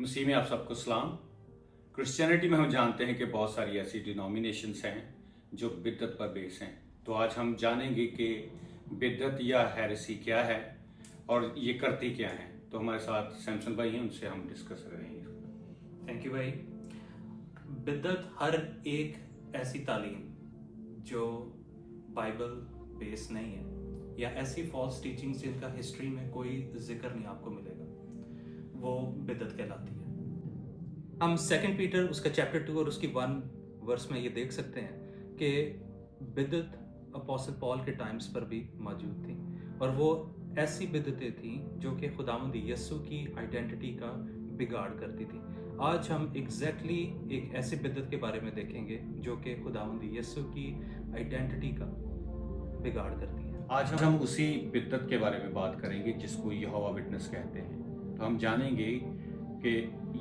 मसीह में आप सबको सलाम। क्रिश्चियनिटी में हम जानते हैं कि बहुत सारी ऐसी डिनोमिनेशंस हैं जो बिद्दत पर बेस हैं। तो आज हम जानेंगे कि बिद्दत या हेरेसी क्या है और ये करती क्या है। तो हमारे साथ सैमसन भाई हैं, उनसे हम डिस्कस करेंगे। थैंक यू भाई। बिद्दत हर एक ऐसी तालीम जो बाइबल बेस नहीं है या ऐसी फॉल्स टीचिंग्स जिनका हिस्ट्री में कोई जिक्र नहीं आपको मिलेगा, वो बिद्दत कहलाती है। हम 2 पीटर उसका चैप्टर 2 और उसकी 1 वर्स में ये देख सकते हैं कि बिद्दत अपोस्टल पॉल के टाइम्स पर भी मौजूद थी और वो ऐसी बिद्दतें थी जो कि खुदावंद यीशु की आइडेंटिटी का बिगाड़ करती थी। आज हम एग्जैक्टली एक ऐसी बिद्दत के बारे में देखेंगे जो कि खुदावंद यीशु की आइडेंटिटी का बिगाड़ करती है। आज हम उसी बिद्दत के बारे में बात करेंगे जिसको यहोवा विटनेस कहते हैं। तो हम जानेंगे कि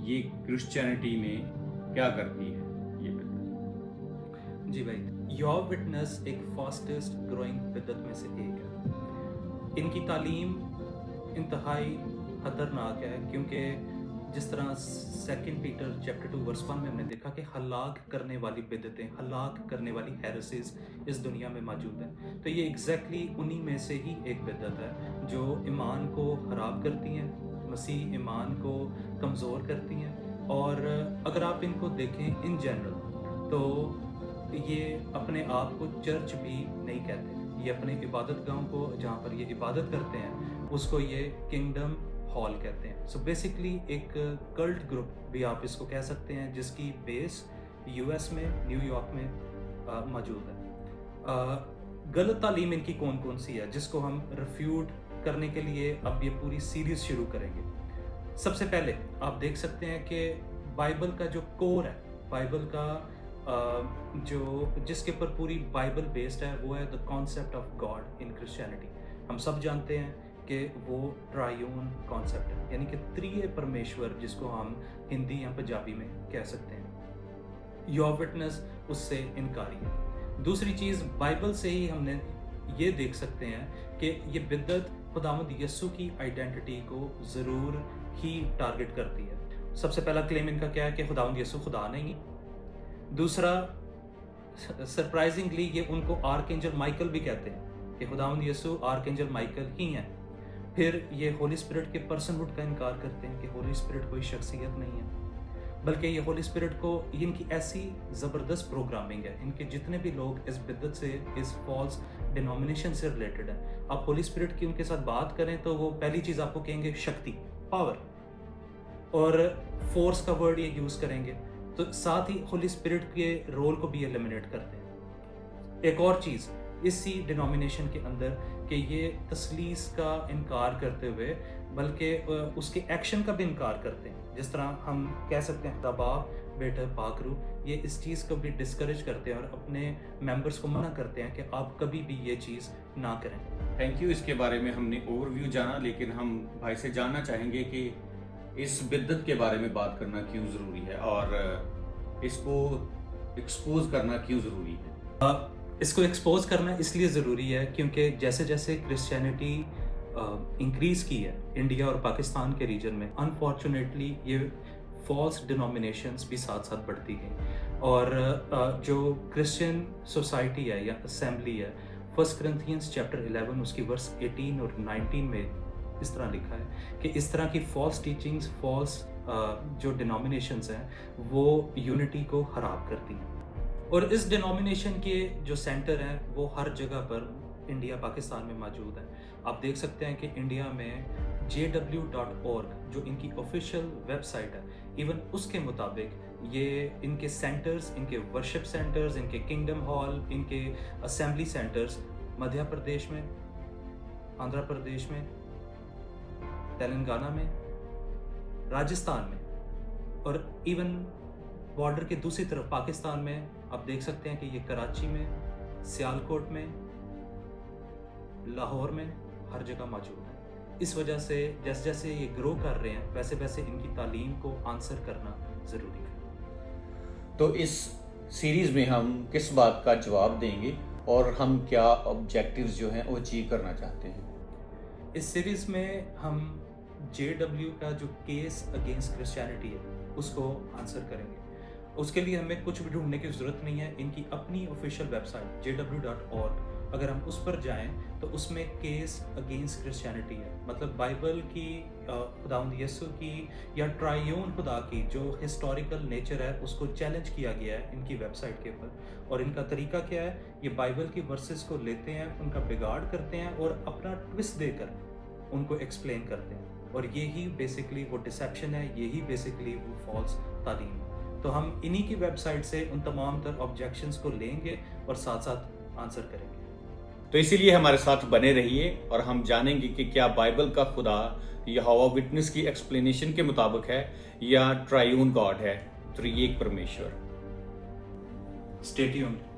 ये क्रिश्चियनिटी में क्या करती है ये बिद्दत। जी भाई, यहोवा विटनेस एक फास्टेस्ट ग्रोइंग बिद्दत में से एक है। इनकी तालीम इंतहाई खतरनाक है क्योंकि जिस तरह 2 पीटर चैप्टर 2 वर्स 1 में हमने देखा कि हलाक करने वाली बिद्दतें, हलाक करने वाली हेरेसीज इस दुनिया में मौजूद हैं। तो ये एग्जैक्टली उन्हीं में से ही एक बिद्दत है जो ईमान को खराब करती हैं, मसीह ईमान को कमज़ोर करती हैं। और अगर आप इनको देखें इन जनरल तो ये अपने आप को चर्च भी नहीं कहते। ये अपने इबादत गांव को जहाँ पर ये इबादत करते हैं उसको ये किंगडम हॉल कहते हैं। सो बेसिकली एक कल्ट ग्रुप भी आप इसको कह सकते हैं जिसकी बेस यूएस में, न्यूयॉर्क में मौजूद है। गलत तालीम इनकी कौन कौन सी है जिसको हम रिफ्यूट करने के लिए अब ये पूरी सीरीज शुरू करेंगे। सबसे पहले आप देख सकते हैं कि बाइबल का जो कोर है, बाइबल का जो जिसके ऊपर पूरी बाइबल बेस्ड है वो है the concept of God in Christianity. हम सब जानते हैं कि वो ट्रायून कॉन्सेप्ट है, यानी कि त्रिय परमेश्वर जिसको हम हिंदी या पंजाबी में कह सकते हैं। योर विटनेस उससे इनकारी है। दूसरी चीज़, बाइबल से ही हमने ये देख सकते हैं कि ये बिद्दत खुदावंद यीशु की आइडेंटिटी को ज़रूर ही टारगेट करती है। सबसे पहला क्लेम इनका क्या है कि खुदावंद यीशु खुदा नहीं। दूसरा, सरप्राइजिंगली ये उनको आर्कएंजल माइकल भी कहते हैं कि खुदावंद यीशु आर्कएंजल माइकल ही हैं। फिर ये होली स्पिरिट के पर्सनहुड का इनकार करते हैं कि होली स्पिरिट कोई शख्सियत नहीं है, बल्कि ये होली स्पिरिट को, इनकी ऐसी ज़बरदस्त प्रोग्रामिंग है। इनके जितने भी लोग इस बिद्दत से, इस फॉल्स डिनोमिनेशन से रिलेटेड हैं, आप होली स्पिरिट की उनके साथ बात करें तो वो पहली चीज़ आपको कहेंगे शक्ति, पावर, और फोर्स का वर्ड ये यूज़ करेंगे। तो साथ ही होली स्पिरिट के रोल को भी एलिमिनेट करते हैं। एक और चीज़ इसी डिनोमिनेशन के अंदर कि ये तसलीस का इनकार करते हुए बल्कि उसके एक्शन का भी इनकार करते हैं। जिस तरह हम कह सकते हैं खुदा बाप, बेटा, पाकरू, ये इस चीज़ को भी डिस्करेज करते हैं और अपने मेंबर्स को मना करते हैं कि आप कभी भी ये चीज़ ना करें। Thank you. इसके बारे में हमने ओवरव्यू जाना, लेकिन हम भाई से जानना चाहेंगे कि इस बिद्दत के बारे में बात करना क्यों ज़रूरी है और इसको एक्सपोज करना क्यों ज़रूरी है। इसको एक्सपोज करना इसलिए ज़रूरी है क्योंकि जैसे जैसे क्रिश्चियनिटी इंक्रीज़ की है इंडिया और पाकिस्तान के रीजन में, अनफॉर्चुनेटली ये फॉल्स डिनोमिनेशंस भी साथ साथ बढ़ती गई। और जो क्रिश्चियन सोसाइटी है या असेंबली है, 1 Corinthians चैप्टर 11 उसकी वर्स 18 और 19 में इस तरह लिखा है कि इस तरह की फॉल्स टीचिंग्स, फॉल्स जो डिनोमिनेशंस हैं वो यूनिटी को ख़राब करती हैं। और इस डिनोमिनेशन के जो सेंटर हैं वो हर जगह पर इंडिया, पाकिस्तान में मौजूद हैं। आप देख सकते हैं कि इंडिया में jw.org जो इनकी ऑफिशियल वेबसाइट है, इवन उसके मुताबिक ये इनके सेंटर्स, इनके वर्शिप सेंटर्स, इनके किंगडम हॉल, इनके असेंबली सेंटर्स मध्य प्रदेश में, आंध्र प्रदेश में, तेलंगाना में, राजस्थान में और इवन बॉर्डर के दूसरी तरफ पाकिस्तान में आप देख सकते हैं कि ये कराची में, सियालकोट में, लाहौर में, हर जगह मौजूद है। इस वजह से जैसे जैसे ये ग्रो कर रहे हैं वैसे वैसे इनकी तालीम को आंसर करना ज़रूरी है। तो इस सीरीज़ में हम किस बात का जवाब देंगे और हम क्या ऑब्जेक्टिव्स जो हैं वो अचीव करना चाहते हैं। इस सीरीज़ में हम JW का जो केस अगेंस्ट क्रिश्चियनिटी है उसको आंसर करेंगे। उसके लिए हमें कुछ भी ढूंढने की ज़रूरत नहीं है, इनकी अपनी ऑफिशियल वेबसाइट jw.org, अगर हम उस पर जाएं तो उसमें केस अगेंस्ट क्रिश्चियनिटी है, मतलब बाइबल की, खुदावंद यीशु की या ट्रायून खुदा की जो हिस्टोरिकल नेचर है उसको चैलेंज किया गया है इनकी वेबसाइट के ऊपर। और इनका तरीका क्या है, ये बाइबल की वर्सेस को लेते हैं, उनका बिगाड़ करते हैं और अपना ट्विस्ट देकर उनको एक्सप्लेन करते हैं, और यही बेसिकली वो डिसेप्शन है, यही बेसिकली वो फॉल्स तालीम है। तो हम इन्हीं की वेबसाइट से उन तमाम तर ऑब्जेक्शंस को लेंगे और साथ साथ आंसर करेंगे। तो इसीलिए हमारे साथ बने रहिए और हम जानेंगे कि क्या बाइबल का खुदा यहोवा विटनेस की एक्सप्लेनेशन के मुताबिक है या ट्रायून गॉड है, त्रिएक परमेश्वर। Stay tuned.